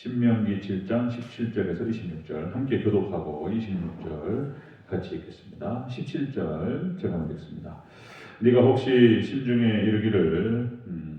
신명기 7장 17절에서 26절 함께 교독하고 26절 같이 읽겠습니다. 17절 제가 먼저 읽습니다. 네가 혹시 심중에 이르기를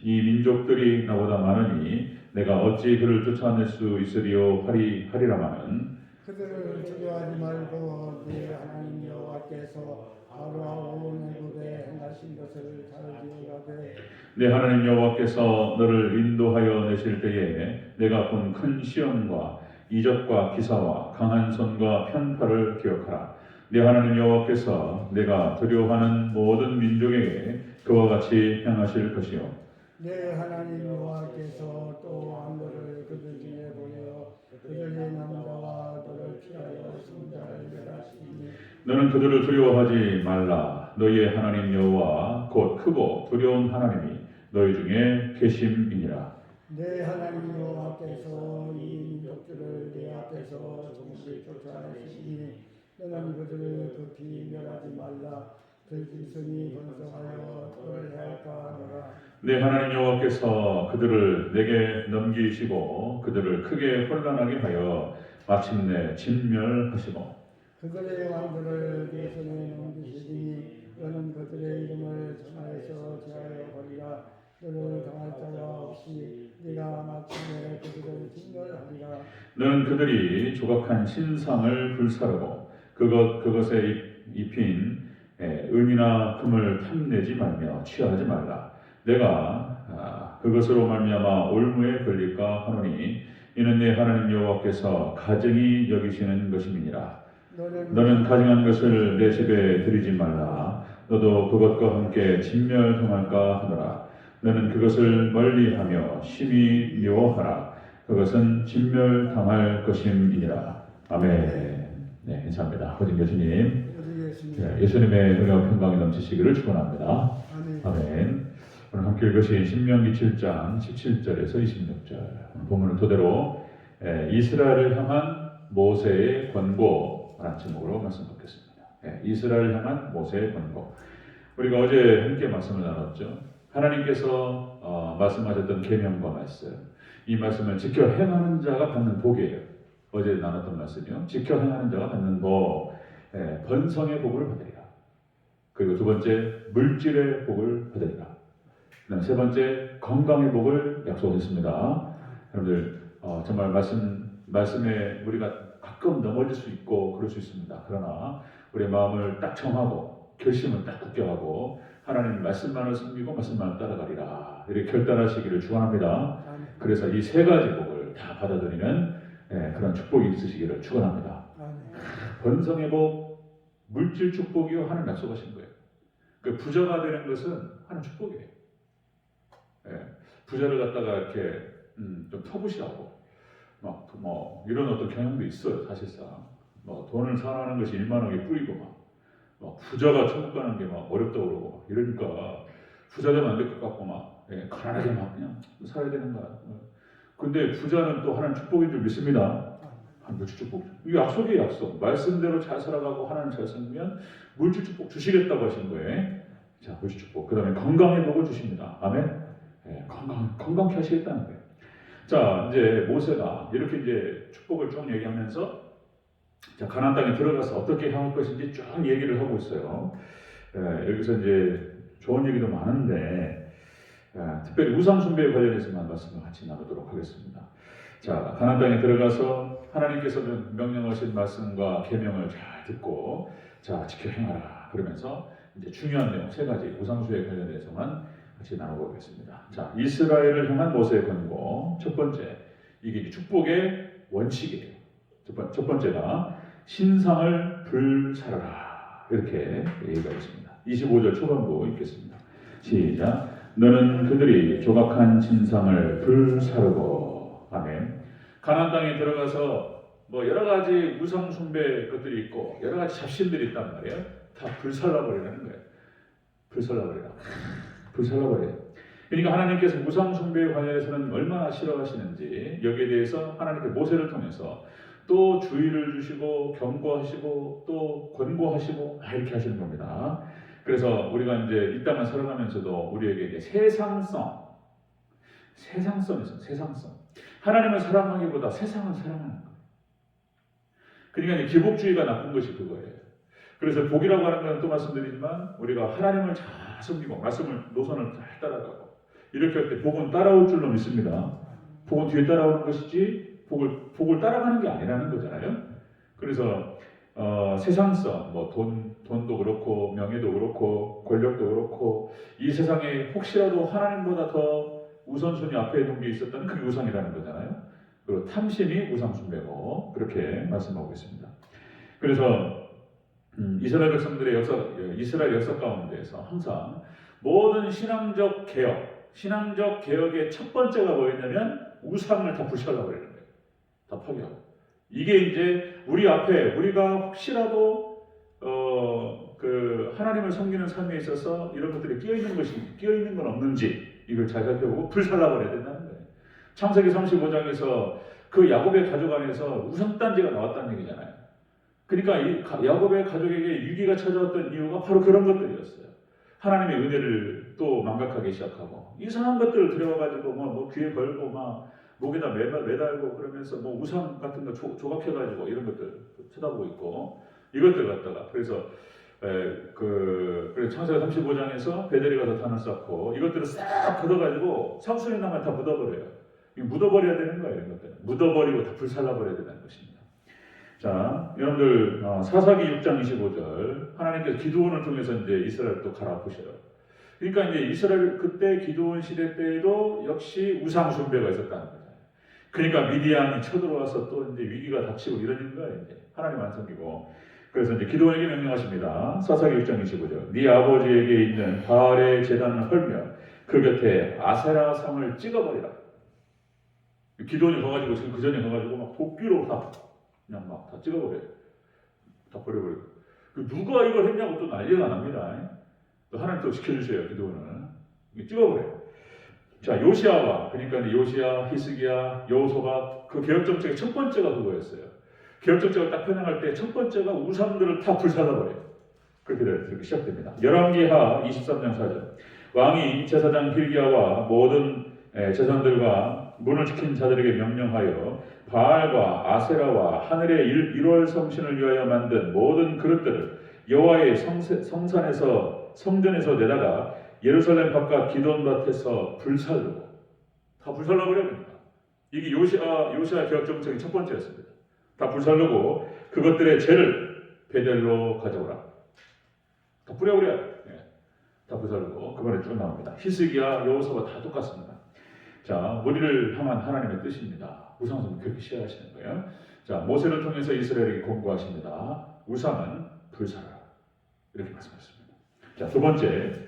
이 민족들이 나보다 많으니 내가 어찌 그를 쫓아낼 수 있으리요 하리라마는 그들을 두려워하지 말고 네 하나님 여호와께서 바로와 온 애굽에 행하신 것을 잘 기억하되 내 하나님 여호와께서 너를 인도하여 내실 때에 내가 본 큰 시험과 이적과 기사와 강한 손과 편파를 기억하라. 내 하나님 여호와께서 내가 두려워하는 모든 민족에게 그와 같이 행하실 것이요 내 하나님 여호와께서 또 왕들을 그들 중에 보내어 그들의 남자와 너를 피하여 승자를 멸하시니 너는 그들을 두려워하지 말라. 너희의 하나님 여호와 곧 크고 두려운 하나님이 너희 중에 계심이니라. 내 하나님 여호와께서 이 민족들을 내 앞에서 동시에 쫓아내시니 너는 그들을 급히 멸하지 말라. 그 짐승이 번성하여 그를 해할까 하노라. 내 하나님 여호와께서 그들을 내게 넘기시고 그들을 크게 혼란하게 하여 마침내 진멸하시고 그들의 왕들을 내 손에 넘기시니 너는 그들의 이름을 전하여서 제하여 버리라. 너를 당할 자가 없이 네가 마침내 그들을 진멸하리라. 너는 그들이 조각한 신상을 불사르고 그것에 입힌 은이나 금을 탐내지 말며 취하지 말라. 내가 그것으로 말미암아 올무에 걸릴까 하노니 이는 내 하나님 여호와께서 가증히 여기시는 것임이니라. 너는 가증한 것을 내 집에 들이지 말라. 너도 그것과 함께 진멸당할까 하노라. 너는 그것을 멀리하며 심히 미워하라. 그것은 진멸당할 것임이니라. 아멘. 네, 감사합니다. 허진 교수님. 예수님의 은혜와 평강이 넘치시기를 축원합니다. 아멘. 오늘 함께 읽으신 신명기 7장 17절에서 26절 본문을 토대로 이스라엘을 향한 모세의 권고라는 제목으로 말씀 받겠습니다. 이스라엘을 향한 모세의 권고. 우리가 어제 함께 말씀을 나눴죠. 하나님께서 말씀하셨던 계명과 말씀, 이 말씀을 지켜 행하는 자가 받는 복이에요. 어제 나눴던 말씀이요. 지켜 행하는 자가 받는 복, 번성의 복을 받으리라. 그리고 두 번째, 물질의 복을 받으리라. 그다음 세 번째, 건강의 복을 약속했습니다. 여러분들 정말 말씀에 우리가 가끔 넘어질 수 있고 그럴 수 있습니다. 그러나 우리의 마음을 딱 정하고 결심을 딱 굳게 하고 하나님 말씀만을 섬기고 말씀만을 따라가리라. 이렇게 결단하시기를 축원합니다. 그래서 이 세 가지 복을 다 받아들이는 그런 축복이 있으시기를 축원합니다. 번성의 복, 물질 축복이요 하나님 약속하신 거예요. 그 부자가 되는 것은 하나님 축복이에요. 부자를 갖다가 이렇게 좀 터부시하고 막 이런 어떤 경향도 있어요. 사실상 돈을 사랑하는 것이 일만하게 뿌리고 막 부자가 천국 가는 게 막 어렵다고 그러고 이러니까 부자 되면 안 될 것 같고 가난하게 막 그냥 살아야 되는 거야. 근데 부자는 또 하나님 축복인 줄 믿습니다. 물질 축복. 이 약속이에요, 약속. 말씀대로 잘 살아가고 하나님 잘 섬기면 물질 축복 주시겠다고 하신 거예요. 자, 물질 축복. 그 다음에 건강의 복을 주십니다. 아멘. 건강케 하시겠다는 거예요. 자, 이제 모세가 이렇게 이제 축복을 쭉 얘기하면서 자, 가나안 땅에 들어가서 어떻게 할 것인지 쭉 얘기를 하고 있어요. 여기서 이제 좋은 얘기도 많은데 특별히 우상 숭배에 관련해서만 말씀을 같이 나누도록 하겠습니다. 자, 가나안 땅에 들어가서 하나님께서 명령하신 말씀과 계명을 잘 듣고 자, 지켜 행하라. 그러면서 이제 중요한 내용 세 가지 우상숭배에 관련해서만 같이 나눠보겠습니다. 자, 이스라엘을 향한 모세의 권고. 첫 번째, 이게 축복의 원칙이에요. 첫 번째가 신상을 불사르라. 이렇게 얘기가 있습니다. 25절 초반부 읽겠습니다. 시작. 너는 그들이 조각한 신상을 불사르고. 아멘. 가나안 땅에 들어가서 여러 가지 우상 숭배 것들이 있고 여러 가지 잡신들이 있단 말이에요. 다 불살라버리라는 거예요. 불살라버리라. 불살라버려요. 그러니까 하나님께서 우상 숭배에 관련해서는 얼마나 싫어하시는지 여기에 대해서 하나님께서 모세를 통해서 또 주의를 주시고 경고하시고 또 권고하시고 이렇게 하시는 겁니다. 그래서 우리가 이제 이 땅을 살아가면서도 우리에게 이제 세상성이 있어요. 세상성. 하나님을 사랑하기보다 세상을 사랑하는 거예요. 그러니까 이제 기복주의가 나쁜 것이 그거예요. 그래서 복이라고 하는 건 또 말씀드리지만 우리가 하나님을 잘 섬기고 말씀을 노선을 잘 따라가고 이렇게 할 때 복은 따라올 줄로 믿습니다. 복은 뒤에 따라오는 것이지 복을 따라가는 게 아니라는 거잖아요. 그래서 세상성, 뭐 돈도 그렇고 명예도 그렇고 권력도 그렇고 이 세상에 혹시라도 하나님보다 더 우선순위 앞에 놓은 게 있었다면 그게 우상이라는 거잖아요. 그리고 탐심이 우상 숭배고 그렇게 말씀하고 있습니다. 그래서 이스라엘 백성들의 이스라엘 역사 가운데에서 항상 모든 신앙적 개혁의 첫 번째가 뭐였냐면 우상을 다 불살라 버리는 거예요. 다 파괴하고. 이게 이제 우리 앞에 우리가 혹시라도 그 하나님을 섬기는 삶에 있어서 이런 것들이 끼어 있는 건 없는지 이걸 잘 살펴보고 불살라 버려야 된다는 거예요. 창세기 35장에서 그 야곱의 가족 안에서 우상단지가 나왔다는 얘기잖아요. 그러니까 이 야곱의 가족에게 위기가 찾아왔던 이유가 바로 그런 것들이었어요. 하나님의 은혜를 또 망각하기 시작하고 이상한 것들을 들여와가지고 뭐 귀에 걸고 막 목에다 매달고 그러면서 뭐 우상 같은 거 조각해가지고 이런 것들 쳐다보고 있고 이것들 갖다가 그래서 창세기 35장에서 베델이 가서 단을 쌓고 이것들을 싹 걷어가지고 상수리 나면 다 묻어버려요. 묻어버려야 되는 거예요. 이런 것들은 묻어버리고 다 불살라버려야 된다는 것입니다. 자, 여러분들 사사기 6장 25절 하나님께서 기드온을 통해서 이제 이스라엘 또 갈아엎으셔요. 그러니까 이제 이스라엘 그때 기드온 시대 때에도 역시 우상 숭배가 있었다는 거예요. 그러니까 미디안이 쳐들어와서 또 이제 위기가 닥치고 이러는 거예요. 이제 하나님 안 섬기고. 그래서 이제 기드온에게 명령하십니다. 사사기 6장 25절. 네 아버지에게 있는 바알의 제단을 헐며 그 곁에 아세라 상을 찍어버리라. 기드온이 가가지고 지금 그 전에 가가지고 막 도끼로 그냥 막 다 찍어버려요. 다 버려버리고. 누가 이걸 했냐고 또 난리가 납니다. 또 하나님 또 지켜주셔요. 기드온은. 찍어버려요. 자, 요시아와 그러니까 요시아, 히스기야, 여호수아가 그 개혁 정책의 첫 번째가 그거였어요. 개혁 정책을 딱 편향할 때 첫 번째가 우상들을 다 불살라버려요. 그렇게 시작됩니다. 열왕기하 23장 4절. 왕이 제사장 hil기야와 모든 제사장들과 문을 지킨 자들에게 명령하여 바알과 아세라와 하늘의 일월 성신을 위하여 만든 모든 그릇들을 여호와의 성전에서 내다가 예루살렘 바깥 기돈밭에서 불살르고 다 불살라버려버립니다. 이게 요시아 개혁 정책의 첫 번째였습니다. 다 불살르고 그것들의 죄를 베델로 가져오라. 다 뿌려버려요. 다 불살르고 그번에 쭉 나옵니다. 히스기야, 여호수아가 다 똑같습니다. 자, 우리를 향한 하나님의 뜻입니다. 우상은 그렇게 시행하시는 거예요. 자, 모세를 통해서 이스라엘에게 권고하십니다. 우상은 불살라. 이렇게 말씀하셨습니다. 자, 두 번째.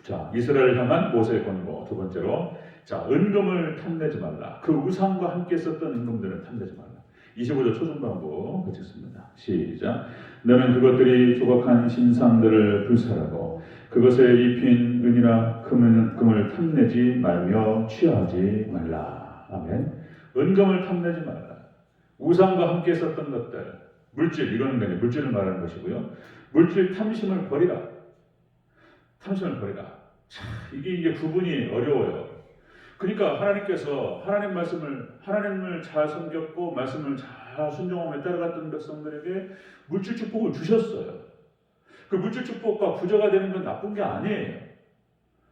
자, 이스라엘을 향한 모세의 권고. 두 번째로. 자, 은금을 탐내지 말라. 그 우상과 함께 썼던 은금들은 탐내지 말라. 25절 초중반부 그쳤습니다. 시작. 너는 그것들이 조각한 신상들을 불살하고 그것에 입힌 은이나 금을 탐내지 말며 취하지 말라. 아멘. 은금을 탐내지 말라. 우상과 함께 썼던 것들, 물질, 이거는 그냥 물질을 말하는 것이고요. 물질 탐심을 버리라. 탐심을 버리라. 참, 이게 구분이 어려워요. 그러니까 하나님께서 하나님을 잘 섬겼고 말씀을 잘 순종하며 따라갔던 백성들에게 물질 축복을 주셨어요. 그 물질 축복과 부자가 되는 건 나쁜 게 아니에요.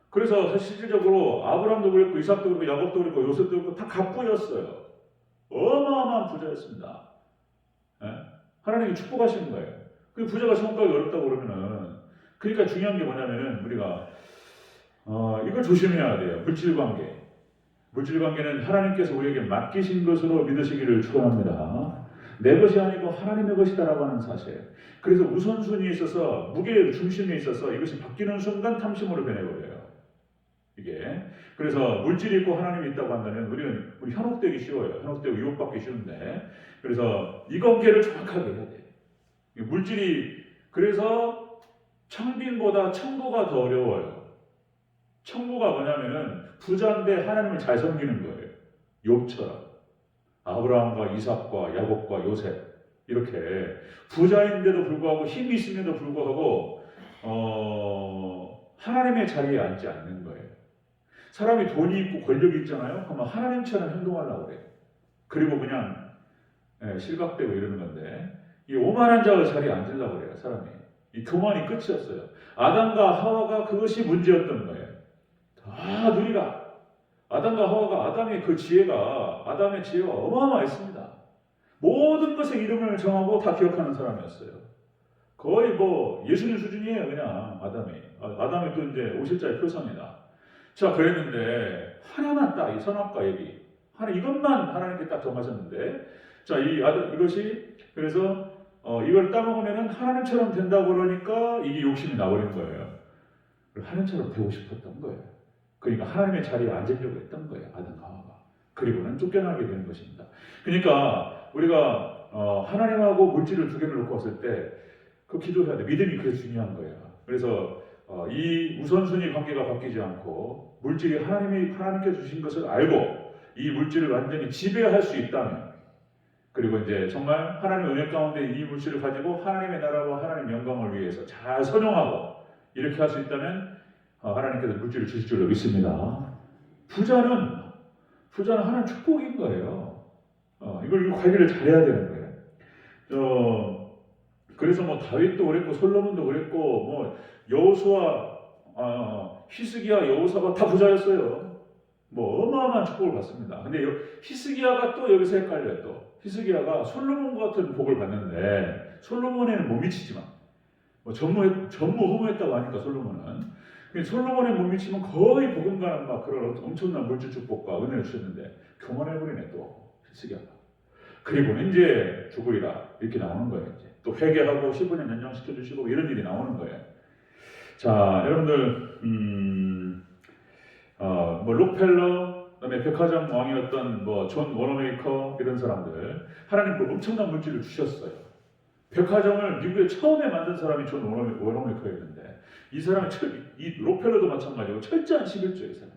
그래서 사실 실질적으로 아브라함도 그랬고 이삭도 그랬고 야곱도 그랬고 요셉도 그랬고 다 갑부였어요. 어마어마한 부자였습니다. 하나님이 축복하시는 거예요. 그 부자가 성공하기 어렵다고 그러면은 그러니까 중요한 게 뭐냐면은 우리가 이걸 조심해야 돼요. 물질 관계. 물질 관계는 하나님께서 우리에게 맡기신 것으로 믿으시기를 축원합니다. 내 것이 아니고 하나님의 것이다라고 하는 사실. 그래서 우선순위에 있어서 무게 중심에 있어서 이것이 바뀌는 순간 탐심으로 변해버려요. 이게 그래서 물질이 있고 하나님이 있다고 한다면 우리 현혹되기 쉬워요. 현혹되고 유혹받기 쉬운데 그래서 이 관계를 정확하게 해야 돼. 물질이 그래서 청빈보다 청구가 더 어려워요. 청구가 뭐냐면은 부자인데 하나님을 잘 섬기는 거예요. 욥처럼 아브라함과 이삭과 야곱과 요셉 이렇게 부자인데도 불구하고 힘이 있음에도 불구하고 하나님의 자리에 앉지 않는 거예요. 사람이 돈이 있고 권력이 있잖아요. 그러면 하나님처럼 행동하려고 그래요. 그리고 그냥 실각되고 이러는 건데 이 오만한 자가 자리에 앉으려고 그래요. 사람이. 이 교만이 끝이었어요. 아담과 하와가 그것이 문제였던 거예요. 다 누리라. 아담과 하와가 아담의 지혜가 어마어마했습니다. 모든 것의 이름을 정하고 다 기억하는 사람이었어요. 거의 뭐 예수님 수준이에요. 그냥 아담이 또 이제 오실자의 표상이다. 자, 그랬는데 하나만 딱 이 선악과 얘기 이것만 하나님께 딱 정하셨는데, 자, 이것이 그래서 이걸 따먹으면은 하나님처럼 된다고 그러니까 이게 욕심이 나버린 거예요. 하나님처럼 되고 싶었던 거예요. 그러니까 하나님의 자리에 앉으려고 했던 거예요. 아담과 하와가. 그리고는 쫓겨나게 되는 것입니다. 그러니까 우리가 하나님하고 물질을 두 개를 놓고 왔을 때 그 기도해야 돼. 믿음이 그게 중요한 거예요. 그래서 이 우선순위 관계가 바뀌지 않고 물질이 하나님께 주신 것을 알고 이 물질을 완전히 지배할 수 있다면, 그리고 이제 정말 하나님의 은혜 가운데 이 물질을 가지고 하나님의 나라와 하나님의 영광을 위해서 잘 선용하고 이렇게 할 수 있다면 하나님께서 물질을 주실 줄로 믿습니다. 부자는 하나님 축복인 거예요. 이걸 관리를 잘해야 되는 거예요. 그래서 뭐 다윗도 그랬고 솔로몬도 그랬고 뭐 여호수아, 히스기야, 여호사가 다 부자였어요. 뭐 어마어마한 축복을 받습니다. 근데 히스기야가 또 여기서 헷갈려요. 또 히스기야가 솔로몬 같은 복을 받는데 솔로몬에는 못 미치지만 뭐 전무후무했다고 하니까 솔로몬에 못 미치면 거의 복음가는 막 그런 엄청난 물질 축복과 은혜를 주셨는데 교만해버리네 또 히스기야가. 그리고는 이제 죽으리라 이렇게 나오는 거예요. 이제 또 회개하고 15년 연장시켜 주시고 이런 일이 나오는 거예요. 자, 여러분들 뭐 록펠러, 그다음에 백화점 왕이었던 뭐 존 워너메이커 이런 사람들 하나님 그 엄청난 물질을 주셨어요. 백화점을 미국에 처음에 만든 사람이 존 워너메이커였는데 이 사람이 이 록펠러도 마찬가지고 철저한 11조의 사람.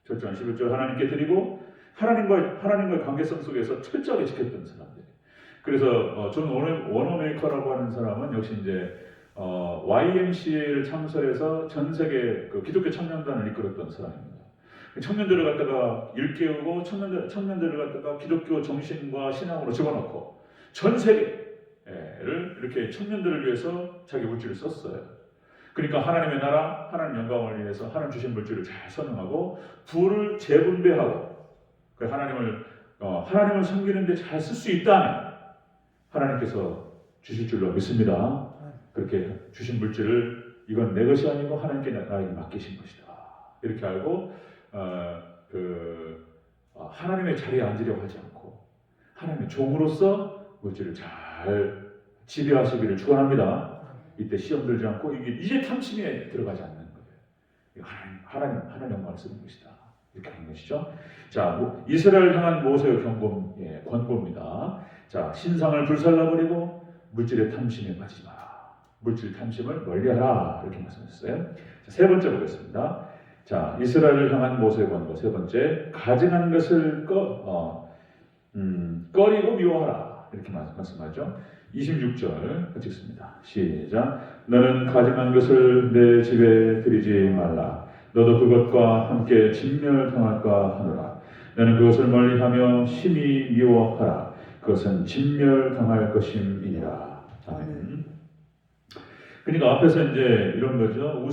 철저한 11조를 하나님께 드리고 하나님과의 관계성 속에서 철저하게 지켰던 사람들. 그래서 존 워너메이커라고 하는 사람은 역시 이제 YMCA를 창설해서 전 세계 그 기독교 청년단을 이끌었던 사람입니다. 청년들을 갖다가 일깨우고 청년들을 갖다가 기독교 정신과 신앙으로 집어넣고 전 세계를 이렇게 청년들을 위해서 자기 물질을 썼어요. 그러니까 하나님의 나라, 하나님 영광을 위해서 하나님 주신 물질을 잘 선용하고 부를 재분배하고 하나님을 섬기는데 잘 쓸 수 있다면 하나님께서 주실 줄로 믿습니다. 그렇게 주신 물질을 이건 내 것이 아니고 하나님께 나에게 맡기신 것이다. 이렇게 알고 하나님의 자리에 앉으려고 하지 않고 하나님의 종으로서 물질을 잘 지배하시기를 축원합니다. 이때 시험 들지 않고 이제 탐심에 들어가지 않는 거예요. 하나님 영광을 쓰는 것이다. 이렇게 하는 것이죠. 자, 이스라엘을 향한 모세의 권고입니다. 자, 신상을 불살라버리고 물질의 탐심에 빠지지 마라. 물질 탐심을 멀리하라. 이렇게 말씀하셨어요. 자, 세 번째 보겠습니다. 자, 이스라엘을 향한 모세의 권고 세 번째, 가증한 것을 꺼리고 미워하라. 이렇게 말씀하죠. 26절 같이 읽습니다. 시작. 너는 가증한 것을 내 집에 들이지 말라. 너도 그것과 함께 진멸당할까 하노라. 너는 그것을 멀리하며 심히 미워하라. 그것은 진멸당할 것임이니라. 아멘. 그러니까 앞에서 이제 이런 거죠.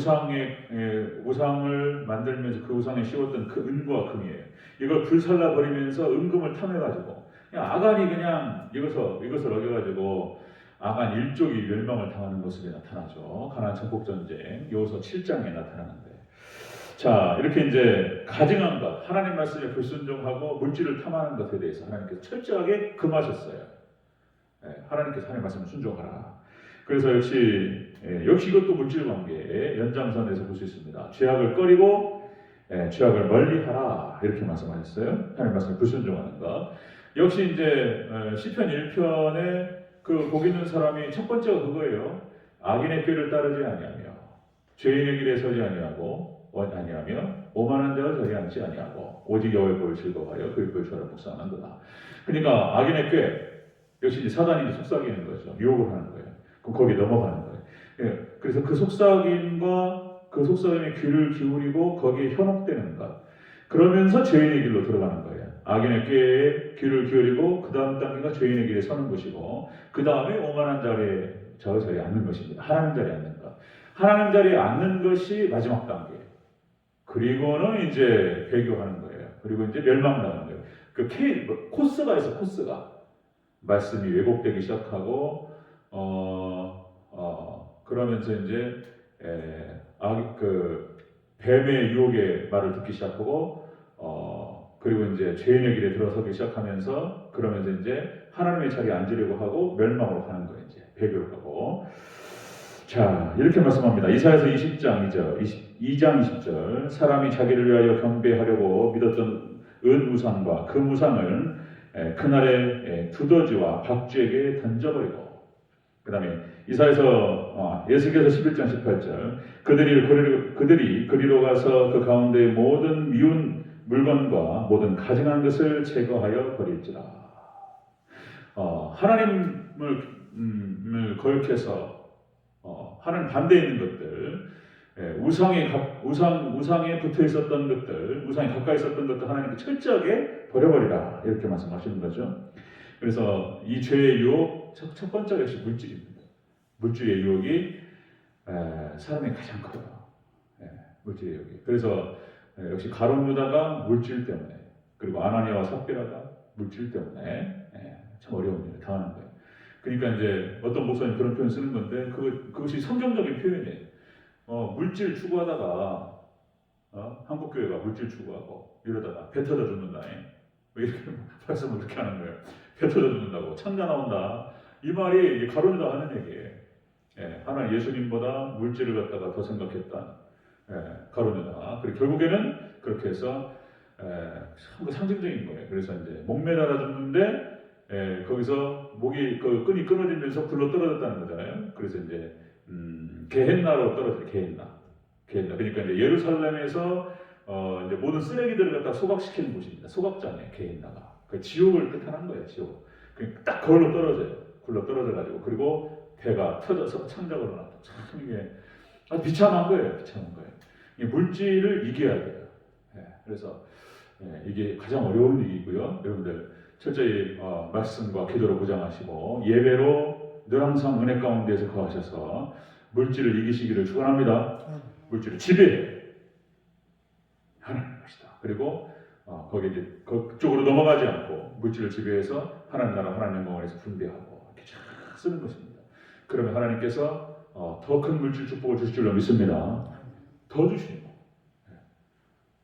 우상을 만들면서 그 우상에 씌웠던 그 은과 금이에요. 이걸 불살라 버리면서 은금을 탐해가지고 그냥 아간이 그냥 이것을 어겨가지고 아간 일족이 멸망을 당하는 모습이 나타나죠. 가나안 정복 전쟁 여호수아 7장에 나타나는데, 자, 이렇게 이제 가증한 것, 하나님 말씀에 불순종하고 물질을 탐하는 것에 대해서 하나님께서 철저하게 금하셨어요. 하나님께서 하나님 말씀을 순종하라. 그래서 역시 이것도 물질 관계의 연장선에서 볼 수 있습니다. 죄악을 꺼리고 죄악을 멀리하라 이렇게 말씀하셨어요. 하나님 말씀에 불순종하는 것. 역시 이제 시편 1편에 그 복 있는 사람이 첫 번째가 그거예요. 악인의 꾀를 따르지 아니하며 죄인의 길에 서지 아니하며 오만한 데와 자리 앉지 아니하고 오직 여호와의 법을 즐거워하여 그의 법을 주하라 묵상하는도다. 그러니까 악인의 꾀 역시 이제 사단이 속삭이는 거죠. 유혹을 하는 거예요. 그럼 거기에 넘어가는 거예요. 그래서 그 속삭임과 그 속삭임에 귀를 기울이고 거기에 현혹되는 것, 그러면서 죄인의 길로 들어가는 거예요. 악인의 꾀에 귀를 기울이고 그 다음 단계가 죄인의 길에 서는 것이고 그 다음에 오만한 자리에 자리에 앉는 것입니다. 하나님 자리에 앉는 것. 하나님 자리에 앉는 것이 마지막 단계. 그리고는 이제 배교하는 거예요. 그리고 이제 멸망당하는 거예요. 그 코스가 있어, 코스가. 말씀이 왜곡되기 시작하고 그러면서 이제 뱀의 유혹의 말을 듣기 시작하고 그리고 이제 죄인의 길에 들어서기 시작하면서 그러면서 이제 하나님의 자리에 앉으려고 하고 멸망으로 가는 거예요. 이제 배교를 하고. 자, 이렇게 말씀합니다. 이사야서 20장 2장 20절. 사람이 자기를 위하여 경배하려고 믿었던 은우상과 그 무상을 그날의 두더지와 박쥐에게 던져버리고, 그 다음에 이사야서 에스겔서 11장 18절. 그들이 그리로 가서 그 가운데 모든 미운 물건과 모든 가증한 것을 제거하여 버릴지라. 하나님을 거역해서 하나님 반대에 있는 것들, 우상에 붙어 있었던 것들, 우상에 가까이 있었던 것들 하나님께 철저하게 버려버리라, 이렇게 말씀하시는 거죠. 그래서 이 죄의 유혹, 첫 번째가 역시 물질입니다. 물질의 유혹이 사람이 가장 커요. 물질의 유혹이. 그래서 역시 가룟 유다가 물질 때문에, 그리고 아나니아와 삽비라가 물질 때문에 참 어려운 일을 당하는 거예요. 그러니까 이제 어떤 목사님 그런 표현 쓰는 건데 그것이 성경적인 표현이에요. 물질 추구하다가 한국 교회가 물질 추구하고 이러다가 배 터져 죽는다. 이렇게 말씀을 그렇게 하는 거예요. 배 터져 죽는다고, 창자 나온다. 이 말이 가룟유다 하는 얘기예요. 하나님 예수님보다 물질을 갖다가 더 생각했던 가룟유다. 그리고 결국에는 그렇게 해서 참 상징적인 거예요. 그래서 이제 목매달아 죽는데 거기서 목이 끈이 끊어지면서 불로 떨어졌다는 거잖아요. 그래서 이제 게헨나로 떨어져요. 게헨나. 그러니까 이제 예루살렘에서 이제 모든 쓰레기들을 갖다 소각시키는 곳입니다. 소각장에 게헨나가. 그 지옥을 뜻하는 거예요. 지옥. 딱 그걸로 떨어져요. 굴러 떨어져가지고, 그리고 배가 터져서 창작으로 나왔다. 참 이게 아주 비참한 거예요. 비참한 거예요. 이 물질을 이겨야 돼요. 그래서 이게 가장 어려운 일이고요. 여러분들 철저히 말씀과 기도로 무장하시고 예배로 늘 항상 은혜 가운데에서 거하셔서 물질을 이기시기를 축원합니다. 물질을 지배해 하나님 것이다. 그리고 거기 이제 그쪽으로 넘어가지 않고 물질을 지배해서 하나님 나라 하나님 영광에서 분배하고 이렇게 잘 쓰는 것입니다. 그러면 하나님께서 더 큰 물질 축복을 주실 줄로 믿습니다. 더 주시는 거.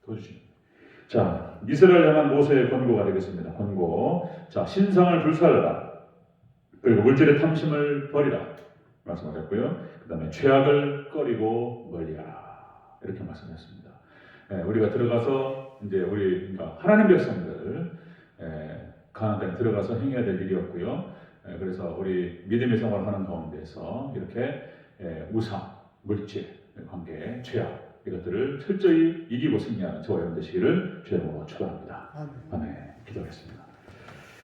더 주시는 거. 자, 이스라엘 향한 모세의 권고가 되겠습니다. 권고. 자, 신상을 불살라. 그리고 물질의 탐심을 버리라. 말씀하셨고요. 그 다음에 죄악을 꺼리고 멀리하라. 이렇게 말씀하셨습니다. 우리가 들어가서 이제 그러니까 하나님 백성들 가나안 땅에 들어가서 행해야 될 일이었고요. 그래서 우리 믿음의 생활을 하는 가운데서 이렇게 우상, 물질 관계, 죄악 이것들을 철저히 이기고 승리하는 저와 여러분 되시기를 주의 이름으로 축원합니다. 아멘. 기도하겠습니다.